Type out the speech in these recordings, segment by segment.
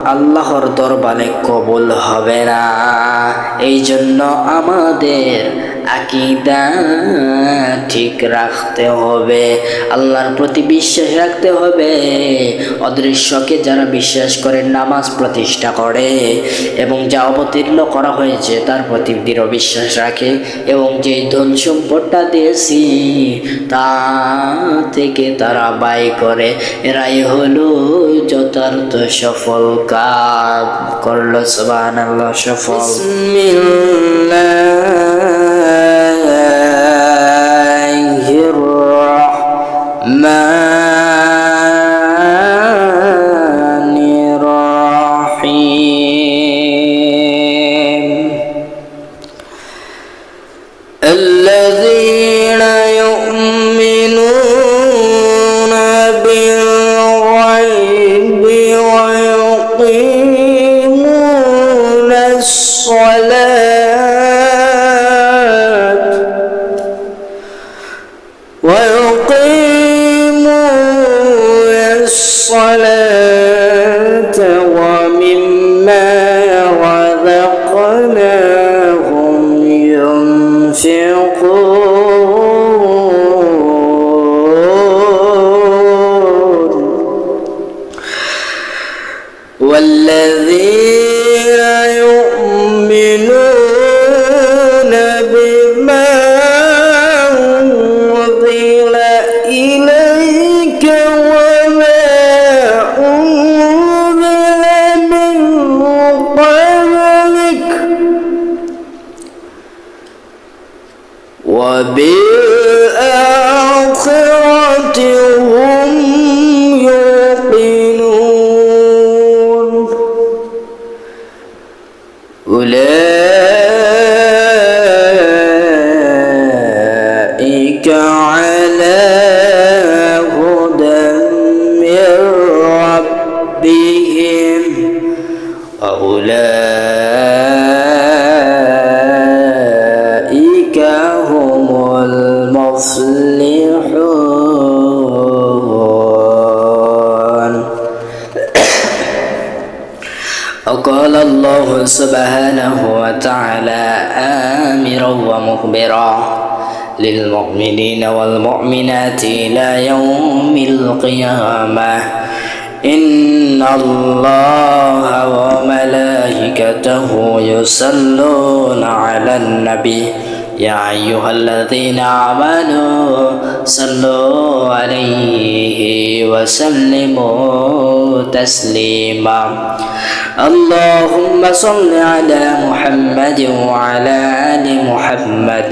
আল্লাহর দরবারে কবুল হবে না। এই জন্য আমাদের আকীদা ঠিক রাখতে হবে, আল্লাহর প্রতি বিশ্বাস রাখতে হবে। অদৃশ্যকে যারা বিশ্বাস করে, নামাজ প্রতিষ্ঠা করে এবং যা অবতীর্ণ করা হয়েছে তার প্রতি দৃঢ় বিশ্বাস রাখে, এবং যে ধন সম্পদটা দিয়েছি তা থেকে তারা ব্যয় করে, এরাই হলো যথার্থ সফল কাজ করলো। সুবহানাল্লাহ। সফল। বিসমিল্লাহির রাহমানির রাহিম। الذين يؤمنون بالغيب ويقيمون الصلاة ومما رزقناهم ينفقون. والذين يؤمنون بما أنزل إليك وما أنزل من قبلك وبالآخرة هم يوقنون. أولئك على هدى من ربهم وأولئك هم المفلحون. وقال الله سبحانه وتعالى آمرا ومخبرا للمؤمنين والمؤمنات إلى يوم القيامة إن الله وملائكته يصلون على النبي يا أيها الذين آمنوا صلوا عليه وسلموا تسليما. اللهم صل على محمد وعلى آل محمد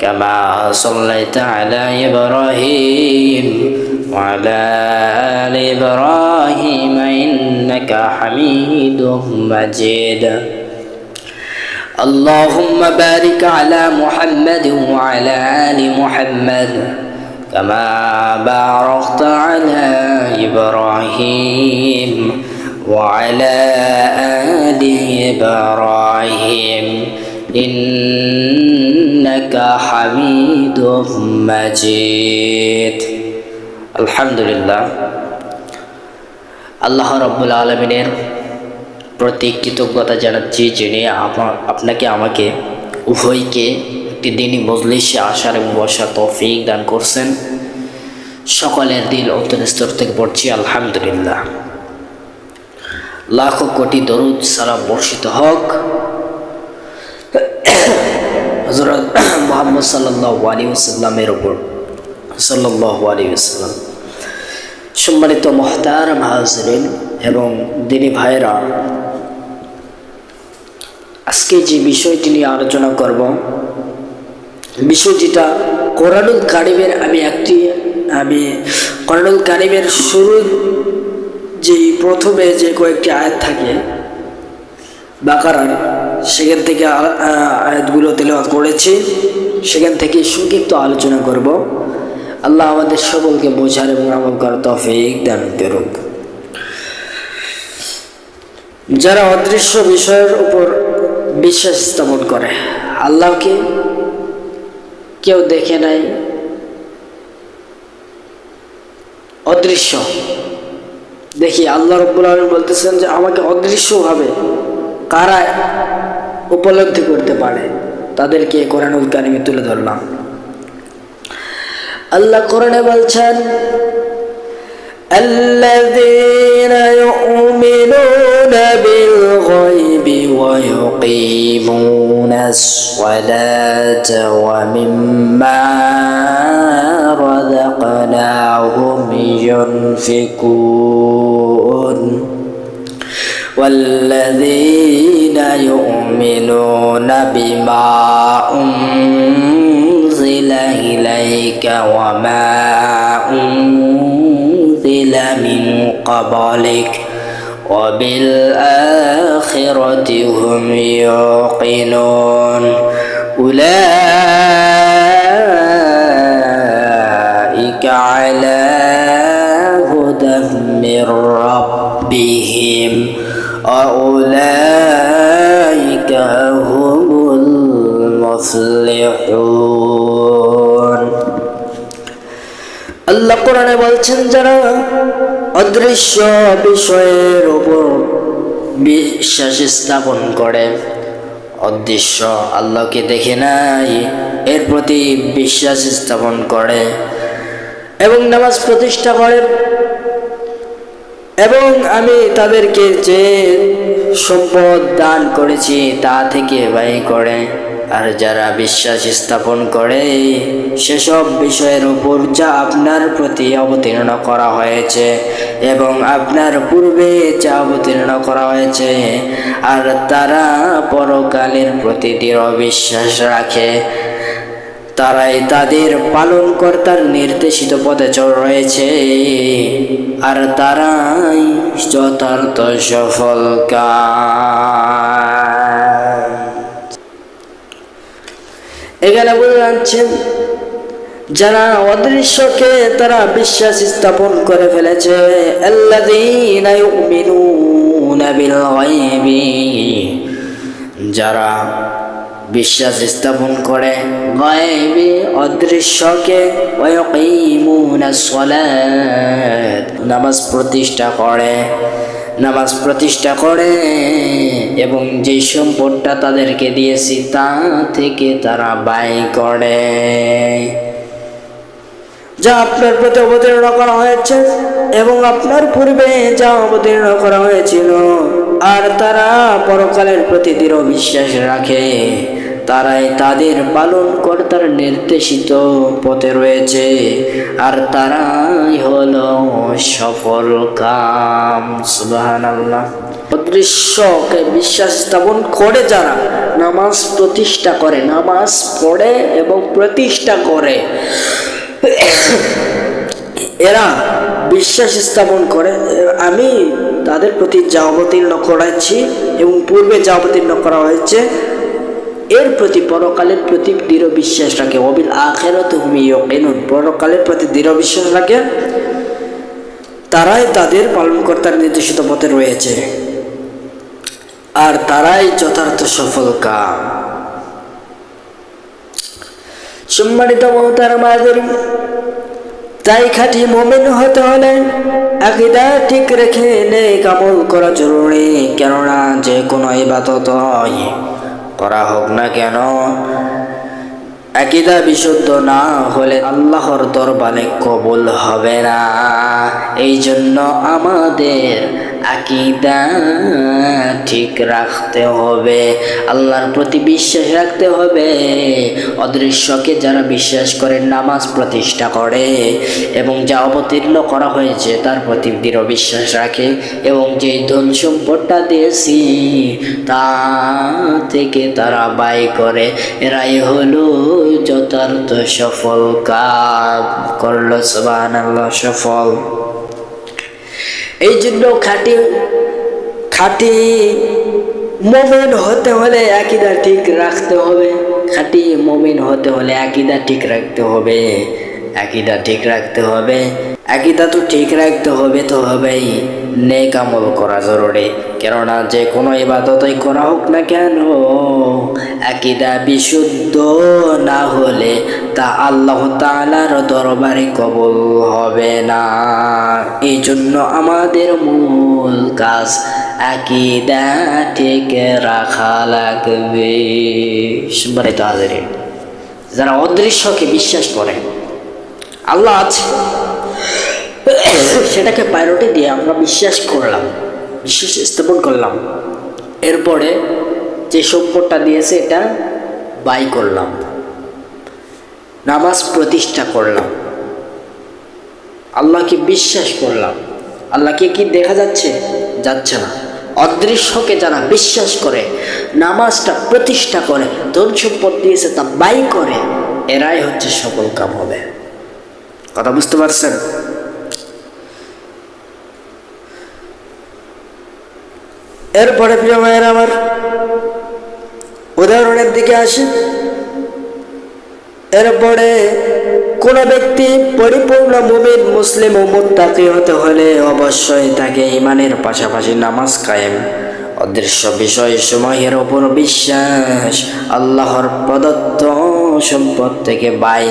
كما صليت على إبراهيم وعلى آل إبراهيم إنك حميد مجيد. اللهم بارك على محمد وعلى آل محمد كما باركت على إبراهيم وعلى آل إبراهيم إنك حميد مجيد. আলহামদুলিল্লাহ, আল্লাহ রাব্বুল আলামিনের প্রতি কৃতজ্ঞতা জানাচ্ছি, যিনি আপনাকে আমাকে উভয়কে একটি দিনই মজলিসে আসার এবং বসার তৌফিক দান করছেন। সকলের দিল অন্তরস্তর থেকে পড়ছি আলহামদুলিল্লাহ। লাখো কোটি দরুদ সালাম বর্ষিত হক হযরত মুহাম্মদ সাল্লাল্লাহু আলাইহি ওয়াসাল্লামের উপর। সাল্লাল্লাহু আলাইহি ওয়াসাল্লাম। সম্মানিত মুহতারাম হাজিরিন এবং দিনী ভাইরা, আজকে যে বিষয়টি নিয়ে আলোচনা করব, বিষয়টিটা কোরআনুল কারীমের আমি কোরআনুল কারীমের শুরুর যে প্রথমে যে কয়েকটি আয়াত থাকে বাকারার, সেখান থেকে আয়াতগুলো তেলাওয়াত করেছি, সেখান থেকে সংক্ষিপ্ত আলোচনা করব। আল্লাহ আমাদের সকলকে বোঝার এবং আমল করার তৌফিক দান করুক। যারা অদৃশ্য বিষয়ের উপর বিশ্বাস স্থাপন করে, আল্লাহকে কেউ দেখে নাই, অদৃশ্য দেখি আল্লাহ রাব্বুল আলামিন বলতেছেন যে আমাকে অদৃশ্যভাবে কারা উপলব্ধি করতে পারে তাদেরকে কোরআনুল কারীমে তুলে ধরলাম। আল্লাহ কোরআনে বলছেন الذين يؤمنون بالغيب ويقيمون الصلاة ومما رزقناهم ينفقون والذين يؤمنون بما أنزل إليك وما أنزل من قبلك وبالآخرة هم يوقنون أولئك على هدى من ربهم وأولئك هم المفلحون আল্লাহ কোরআনে বলছেন যারা অদৃশ্য বিষয়ের উপর বিশ্বাস স্থাপন করে, অদৃশ্য আল্লাহকে দেখে নাই এর প্রতি বিশ্বাস স্থাপন করে এবং নামাজ প্রতিষ্ঠা করে এবং আমি তাদেরকে যে সম্পদ দান করেছি তা থেকে ব্যয় করে, আর যারা বিশ্বাস স্থাপন করে সেসব বিষয়ের উপর যা আপনার প্রতি অবতীর্ণ করা হয়েছে এবং আপনার পূর্বে যা অবতীর্ণ করা হয়েছে, আর তারা পরকালের প্রতি দৃঢ় বিশ্বাস রাখে, তারাই তাদের পালনকর্তার নির্দেশিত পথে রয়েছে আর তারাই যথার্থ সফলকাম। এখানে বলছেন যারা অদৃশ্যকে তারা বিশ্বাস স্থাপন করে ফেলেছে, আল্লাযীনা ইউমিনুনা বিল গায়বি, যারা বিশ্বাস স্থাপন করে গায়বি অদৃশ্যকে, ওয়া ইয়াকিমুনাস সালাত, নামাজ প্রতিষ্ঠা করে এবং যে সম্পদটা তাদেরকে দিয়েছি তা থেকে তারা ব্যয় করে যা আপনার প্রতি অবতীর্ণ করা হয়েছে এবং আপনার পূর্বে যা অবতীর্ণ করা হয়েছিল, আর তারা পরকালের প্রতি দৃঢ় বিশ্বাস রাখে, তারাই তাদের পালনকর্তার নির্দেশিত পথে রয়েছে আর তারাই হলো সফল কাম। সুবহানাল্লাহ। অদৃশ্যকে বিশ্বাস স্থাপন করে যারা নামাজ প্রতিষ্ঠা করে, নামাজ পড়ে এবং প্রতিষ্ঠা করে, এরা বিশ্বাস স্থাপন করে আমি তাদের প্রতি যা অবতীর্ণ করাচ্ছি এবং পূর্বে যা অবতীর্ণ করা হয়েছে এর প্রতি পরকালের প্রতি দৃঢ় বিশ্বাস রাখে, ওয়াবিল আখিরাতি হুম ইউকিনুন, পরকালের প্রতি দৃঢ় বিশ্বাস রাখে, তারাই তাদের পালনকর্তার নির্দেশিত পথে রয়েছে আর তারাই যথার্থ সফল কাম। সম্মানিত মুহতারাম হাজিরিন, তাই খাঁটি মুমিন হতে হলে আকীদা ঠিক রেখে নেক আমল করা জরুরি। কেননা যে কোনো ইবাদত করা হোক না কেন, আকীদা বিশুদ্ধ না হলে আল্লাহর দরবারে কবুল হবে না। এই জন্য আমাদের আকীদা ঠিক রাখতে হবে, আল্লাহর প্রতি বিশ্বাস রাখতে হবে। অদৃশ্যকে যারা বিশ্বাস করে, নামাজ প্রতিষ্ঠা করে এবং যা অবতীর্ণ করা হয়েছে তার প্রতি দৃঢ় বিশ্বাস রাখে এবং যে ধন সম্পদটা দিয়েছি তা থেকে তারা ব্যয় করে, এরাই হলো যথার্থ সফল কাজ করলো। সুবহানাল্লাহ, সফল। এই জন্য খাঁটি মুমিন হতে হলে আকীদা ঠিক রাখতে হবে। খাঁটি মুমিন হতে হলে আকীদা ঠিক রাখতে হবে, আকীদা ঠিক রাখতে হবে। আকীদা তো ঠিক রাখতে হবে, তো হবেই। নেক আমল করা জরুরি, কেননা যে কোনো ইবাদতই করা হোক না কেন, আকীদা বিশুদ্ধ না হলে তা আল্লাহ তাআলার দরবারে কবুল হবে না। এই জন্য আমাদের মূল কাজ আকীদা ঠিক রাখা লাগবে। সম্মানিত হাজিরিন, যারা অদৃশ্যকে বিশ্বাস করে আল্লাহ আছে সেটাকে প্রায়োরিটি দিয়ে আমরা বিশ্বাস করলাম, বিশ্বাস স্থাপন করলাম, এরপরে যে সম্পদটা দিয়েছে এটা ব্যয় করলাম, নামাজ প্রতিষ্ঠা করলাম, আল্লাহকে বিশ্বাস করলাম। আল্লাহকে কি দেখা যাচ্ছে? যাচ্ছে না। অদৃশ্যকে যারা বিশ্বাস করে, নামাজটা প্রতিষ্ঠা করে, ধন সম্পদ দিয়েছে তা ব্যয় করে, এরাই হচ্ছে সফল কাম হবে। কথা বুঝতে পারছেন? এরপরে প্রিয় ভাইয়ের আমার, উদাহরণের দিকে আসি। এরপরে কোন ব্যক্তি পরিপূর্ণ মুমিন, মুসলিম ও মুত্তাকি হতে হলে অবশ্যই তাকে ঈমানের পাশাপাশি নামাজ কায়েম, অদৃশ্য বিষয় সমূহের উপর বিশ্বাস, আল্লাহর প্রদত্ত সম্পদ থেকে ব্যয়,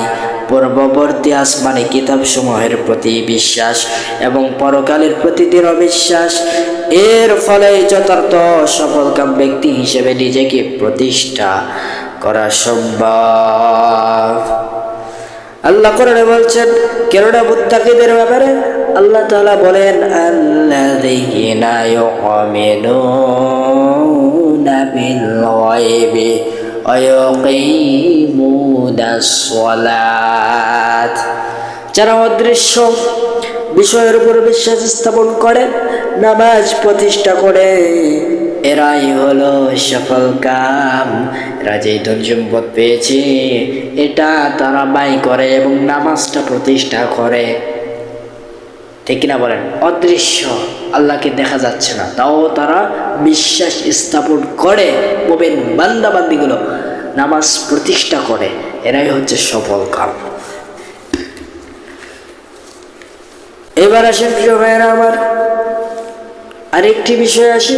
পূর্ববর্তী আসমানি কিতাব সমূহের প্রতি বিশ্বাস এবং পরকালের প্রতি দৃঢ় বিশ্বাস। এর ফলে যথার্থ সফলকাম ব্যক্তি হিসেবে নিজেকে প্রতিষ্ঠা করা সম্ভব। আল্লাহ কোরআনে বলছেন, কেননা মুত্তাকিদের ব্যাপারে আল্লাহ তাআলা বলেন, আল্লাযীনা ইউমিনুনা বিল গায়বি ওয়া ইউকিমুনাস সালাত। যারা অদৃশ্য বিষয়ের উপর বিশ্বাস স্থাপন করে, নামাজ প্রতিষ্ঠা করে, এরাই হলো সফল কাম। এরা যেই ধন সম্পদ পেয়েছে এটা তারা ব্যয় করে এবং নামাজটা প্রতিষ্ঠা করে। ঠিক কিনা বলেন? অদৃশ্য, আল্লাহকে দেখা যাচ্ছে না, তাও তারা বিশ্বাস স্থাপন করে, মুমিন বান্দা বান্দিগুলো নামাজ প্রতিষ্ঠা করে, এরাই হচ্ছে সফল কাম। এবার আসেন প্রিয় ভাইয়েরা আমার, আরেকটি বিষয় আসে।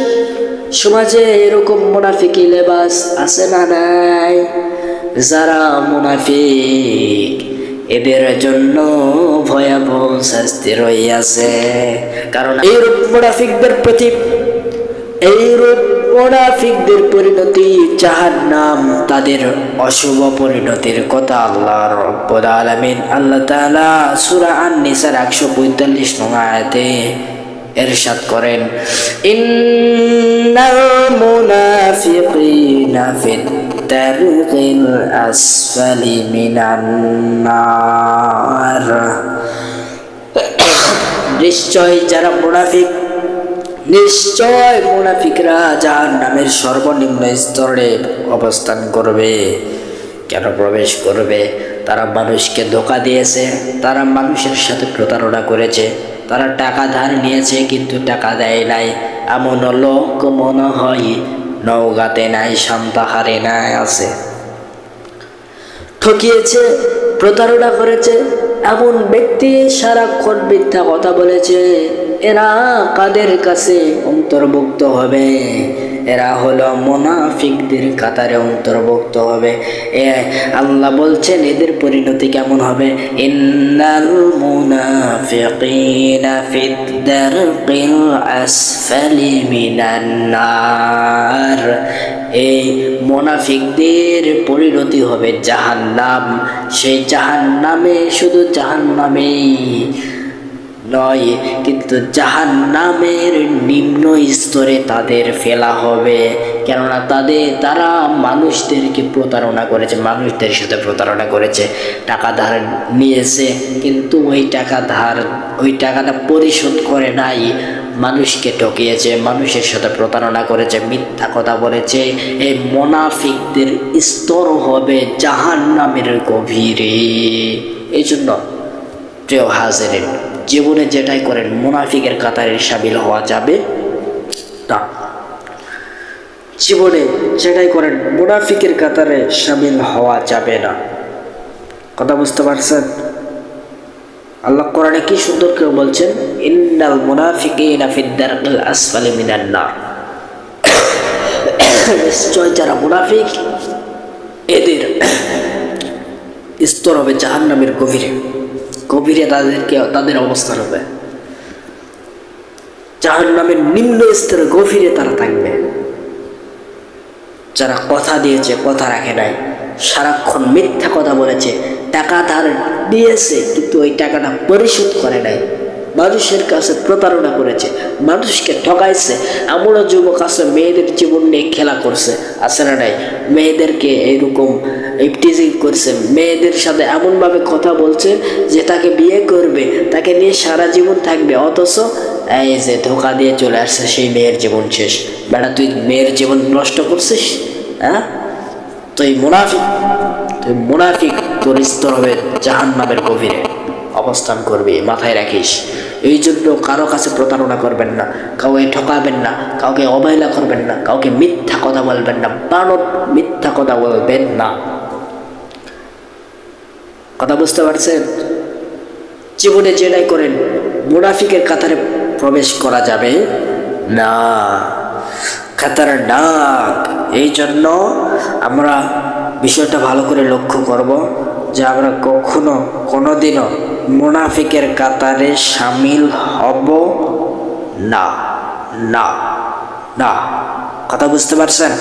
সমাজে এরকম মুনাফিকি লেবাস আছে না নাই? যারা মুনাফিক, এদের জন্য ভয়াবহ শাস্তি রইয়াছে। কারণ এইরূপ মুনাফিকদের পরিণতি জাহান্নাম, তাদের অশুভ পরিণতির কথা আল্লাহ রাব্বুল আলামিন আল্লাহ তাআলা সূরা আন-নিসার 145 নং আয়াতে ইরশাদ করেন, ইন্নাল মুনাফিকিনা ফিদ দারকিল আসফালি মিনান নার। নিশ্চয় মুনাফিকরা জাহান্নামের সর্বনিম্ন স্তরে অবস্থান করবে। কেন প্রবেশ করবে? তারা মানুষকে ধোঁকা দিয়েছে, তারা মানুষের সাথে প্রতারণা করেছে, তারা টাকা ধার নিয়েছে কিন্তু টাকা দেয় নাই। এমন লোক মনে হয় নওগাঁতে নাই, সান্তাহারে নাই আছে। ঠকিয়েছে, প্রতারণা করেছে, এমন ব্যক্তি সারাক্ষণ মিথ্যা কথা বলেছে, এরা কাদের কাছে অন্তর্ভুক্ত হবে? এরা হলো মুনাফিকদের কাতারে অন্তর্ভুক্ত হবে। আল্লাহ বলছেন এদের পরিণতি কেমন হবে? ইন্নাল মুনাফিকিনা ফিদ দারকিল আসফালি মিনান নার। এই মুনাফিকদের পরিণতি হবে জাহান্নাম। সেই জাহান্নামে, শুধু জাহান্নামেই নয়, কিন্তু জাহান্নামের নিম্ন স্তরে তাদের ফেলা হবে। কেননা তারা মানুষদেরকে প্রতারণা করেছে, মানুষদের সাথে প্রতারণা করেছে, টাকা ধার নিয়েছে কিন্তু ওই টাকাটা পরিশোধ করে নাই, মানুষকে ঠকিয়েছে, মানুষের সাথে প্রতারণা করেছে, মিথ্যা কথা বলেছে। এই মুনাফিকদের স্তর হবে জাহান্নামের গভীরে। এই জন্য প্রিয় হাজিরিন, জীবনে যেটাই করেন মুনাফিকের কাতারে শামিল হওয়া যাবে না। জীবনে যেটাই করেন মুনাফিকের কাতারে শামিল হওয়া যাবে না। কথা বুঝতে পারছেন? আল্লাহ কোরআনে কি সুন্দর করে বলছেন, ইন্নাল মুনাফিকিনা ফিদ দারকিল আসফালি মিনান নার। নিশ্চয় যারা মুনাফিক এদের স্তর হবে জাহান্নামের গভীরে, গভীরে তাদের অবস্থান হবে, জাহান্নামের নিম্ন স্তরে গভীরে তারা থাকবে। যারা কথা দিয়েছে কথা রাখে নাই, সারাক্ষণ মিথ্যা কথা বলেছে, টাকা ধার দিয়েছে কিন্তু ওই টাকাটা পরিশোধ করে নাই, মানুষের কাছে প্রতারণা করেছে, মানুষকে ঠকাইছে। এমনও যুবক আছে মেয়েদের জীবন নিয়ে খেলা করছে, আছে না নাই? মেয়েদেরকে এইরকম ইপটিজিং করছে, মেয়েদের সাথে এমনভাবে কথা বলছে যে তাকে বিয়ে করবে, তাকে নিয়ে সারা জীবন থাকবে, অথচ এই যে ধোকা দিয়ে চলে আসছে, সেই মেয়ের জীবন শেষ। বেটা তুই মেয়ের জীবন নষ্ট করছিস, হ্যাঁ? তুই মুনাফিক, তোর স্তর হবে জাহান্নামের গভীরে অবস্থান করবি, মাথায় রাখিস। এই জন্য কারো কাছে প্রতারণা করবেন না, কাউকে ঠকাবেন না, কাউকে অবহেলা করবেন না, কাউকে মিথ্যা কথা বলবেন না, বানর মিথ্যা কথা বলবেন না। কথা বুঝতে পারছেন? জীবনে যেটাই করেন মুনাফিকের কাতারে প্রবেশ করা যাবে না, খাতারনাক। এই জন্য আমরা বিষয়টা ভালো করে লক্ষ্য করব যে আমরা কখনো কোনোদিনও মুনাফিকের কাতারে সামিল হব না, না, না। কথা বুঝতে পারছেন?